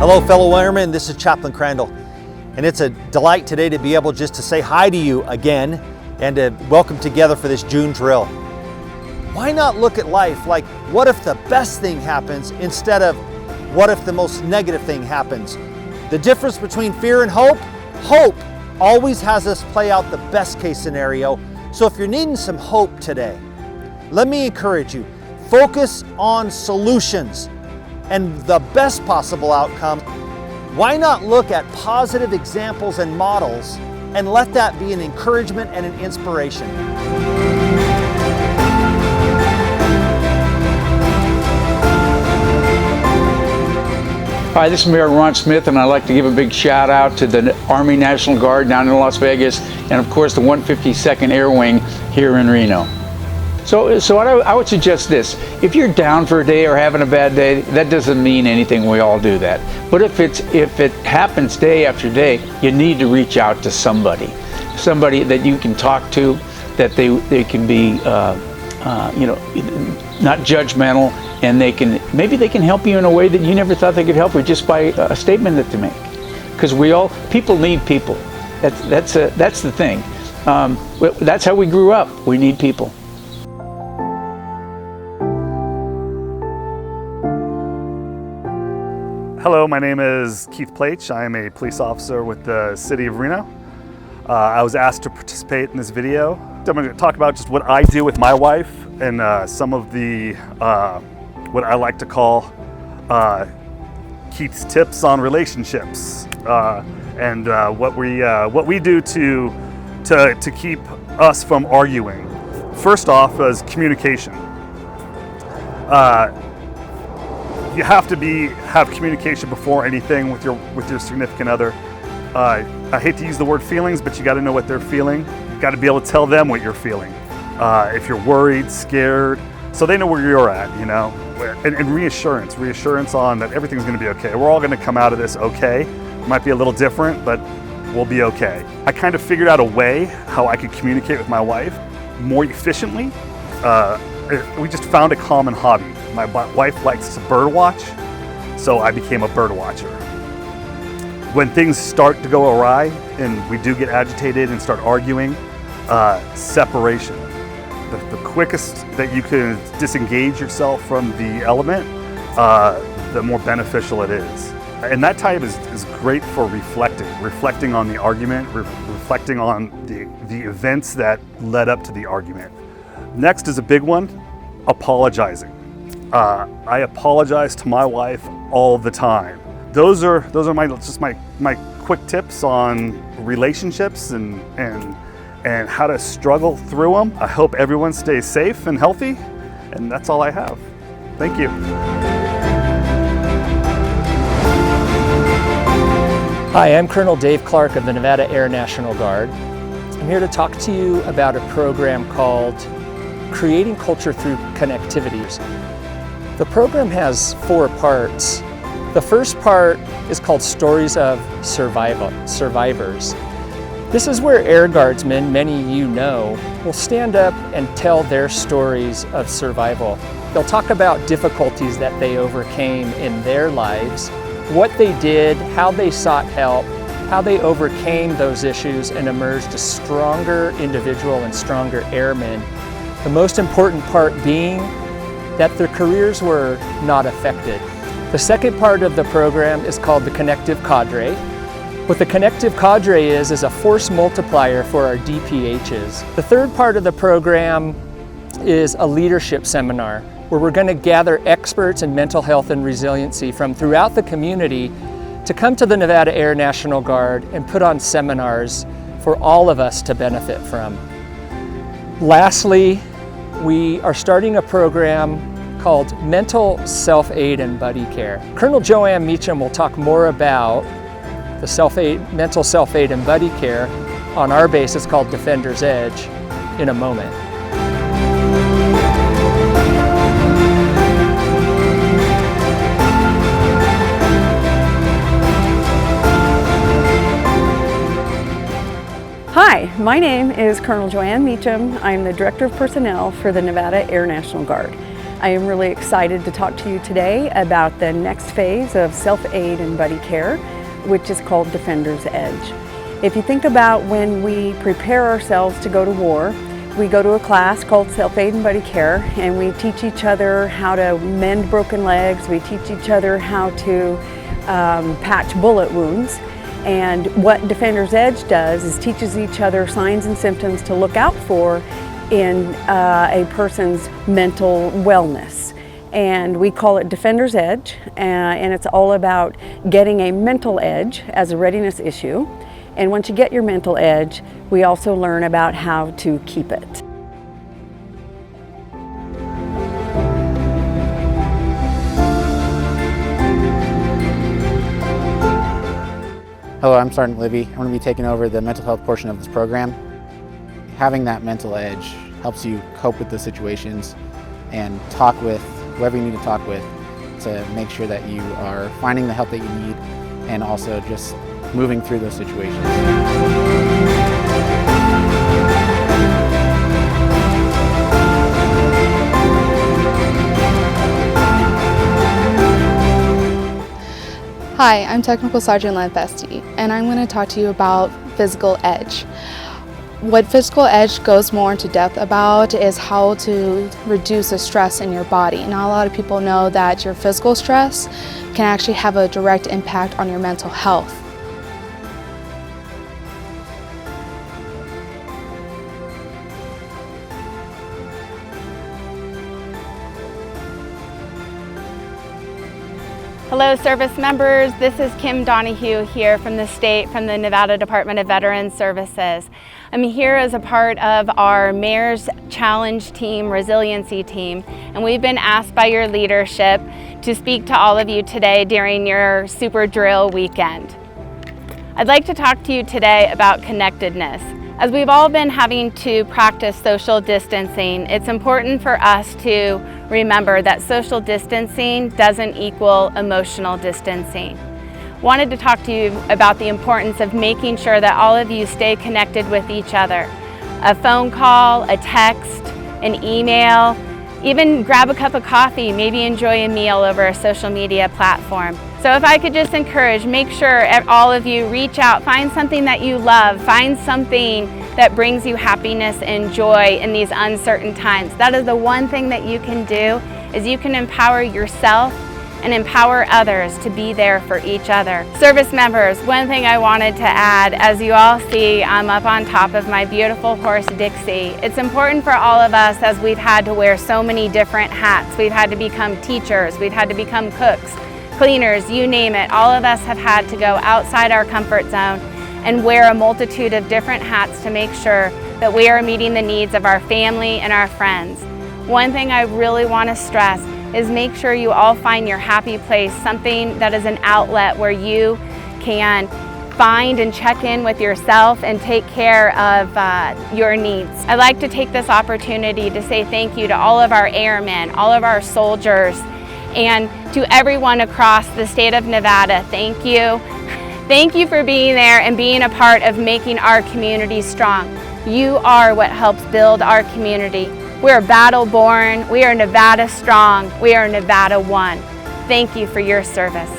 Hello fellow airmen, this is Chaplain Crandall, and it's a delight today to be able just to say hi to you again and to welcome together for this June drill. Why not look at life like what if the best thing happens instead of what if the most negative thing happens? The difference between fear and hope always has us play out the best case scenario. So if you're needing some hope today, let me encourage you, focus on solutions and the best possible outcome. Why not look at positive examples and models and let that be an encouragement and an inspiration? Hi, this is Mayor Ron Smith, and I'd like to give a big shout out to the Army National Guard down in Las Vegas, and of course the 152nd Air Wing here in Reno. So I would suggest this: if you're down for a day or having a bad day, that doesn't mean anything. We all do that. But if it happens day after day, you need to reach out to somebody that you can talk to, that they can be not judgmental, and maybe they can help you in a way that you never thought they could help you just by a statement that they make. Because people need people. That's the thing. That's how we grew up. We need people. Hello, my name is Keith Plach. I am a police officer with the City of Reno. I was asked to participate in this video. I'm going to talk about just what I do with my wife and some of the, what I like to call Keith's tips on relationships and what we do to keep us from arguing. First off is communication. You have to have communication before anything with your significant other. I hate to use the word feelings, but you got to know what they're feeling. You got to be able to tell them what you're feeling. If you're worried, scared, so they know where you're at, you know. And reassurance on that everything's going to be okay. We're all going to come out of this okay. It might be a little different, but we'll be okay. I kind of figured out a way how I could communicate with my wife more efficiently. We just found a common hobby. My wife likes to bird watch, so I became a bird watcher. When things start to go awry and we do get agitated and start arguing, separation. The quickest that you can disengage yourself from the element, the more beneficial it is. And that time is great for reflecting on the argument, reflecting on the events that led up to the argument. Next is a big one, apologizing. I apologize to my wife all the time. Those are my quick tips on relationships and how to struggle through them. I hope everyone stays safe and healthy, and that's all I have. Thank you. Hi, I'm Colonel Dave Clark of the Nevada Air National Guard. I'm here to talk to you about a program called Creating Culture Through Connectivities. The program has 4 parts. The first part is called Stories of Survivors. This is where Air Guardsmen, many of you know, will stand up and tell their stories of survival. They'll talk about difficulties that they overcame in their lives, what they did, how they sought help, how they overcame those issues and emerged a stronger individual and stronger airmen. The most important part being that their careers were not affected. The second part of the program is called the Connective Cadre. What the Connective Cadre is a force multiplier for our DPHs. The third part of the program is a leadership seminar where we're going to gather experts in mental health and resiliency from throughout the community to come to the Nevada Air National Guard and put on seminars for all of us to benefit from. Lastly, we are starting a program called Mental Self-Aid and Buddy Care. Colonel Joanne Meacham will talk more about the mental self-aid and buddy care on our base. It's called Defender's Edge in a moment. Hi, my name is Colonel Joanne Meacham. I'm the Director of Personnel for the Nevada Air National Guard. I am really excited to talk to you today about the next phase of self-aid and buddy care, which is called Defender's Edge. If you think about when we prepare ourselves to go to war, we go to a class called Self-Aid and Buddy Care, and we teach each other how to mend broken legs, we teach each other how to patch bullet wounds. And what Defender's Edge does is teaches each other signs and symptoms to look out for in a person's mental wellness. And we call it Defender's Edge, and it's all about getting a mental edge as a readiness issue. And once you get your mental edge, we also learn about how to keep it. Hello, I'm Sergeant Livy. I'm going to be taking over the mental health portion of this program. Having that mental edge helps you cope with the situations and talk with whoever you need to talk with to make sure that you are finding the help that you need and also just moving through those situations. Hi, I'm Technical Sergeant Lampesti, and I'm going to talk to you about physical edge. What physical edge goes more into depth about is how to reduce the stress in your body. Not a lot of people know that your physical stress can actually have a direct impact on your mental health. Hello service members, this is Kim Donahue here from the state, from the Nevada Department of Veterans Services. I'm here as a part of our Mayor's Challenge team, Resiliency team, and we've been asked by your leadership to speak to all of you today during your Super Drill weekend. I'd like to talk to you today about connectedness. As we've all been having to practice social distancing, it's important for us to remember that social distancing doesn't equal emotional distancing. Wanted to talk to you about the importance of making sure that all of you stay connected with each other. A phone call, a text, an email, even grab a cup of coffee, maybe enjoy a meal over a social media platform. So if I could just encourage, make sure all of you reach out, find something that you love, find something that brings you happiness and joy in these uncertain times. That is the one thing that you can do, is you can empower yourself and empower others to be there for each other. Service members, one thing I wanted to add, as you all see, I'm up on top of my beautiful horse Dixie. It's important for all of us, as we've had to wear so many different hats. We've had to become teachers, we've had to become cooks, cleaners, you name it. All of us have had to go outside our comfort zone and wear a multitude of different hats to make sure that we are meeting the needs of our family and our friends. One thing I really want to stress is make sure you all find your happy place, something that is an outlet where you can find and check in with yourself and take care of your needs. I'd like to take this opportunity to say thank you to all of our airmen, all of our soldiers, and to everyone across the state of Nevada. Thank you. Thank you for being there and being a part of making our community strong. You are what helps build our community. We are battle born, we are Nevada strong, we are Nevada one. Thank you for your service.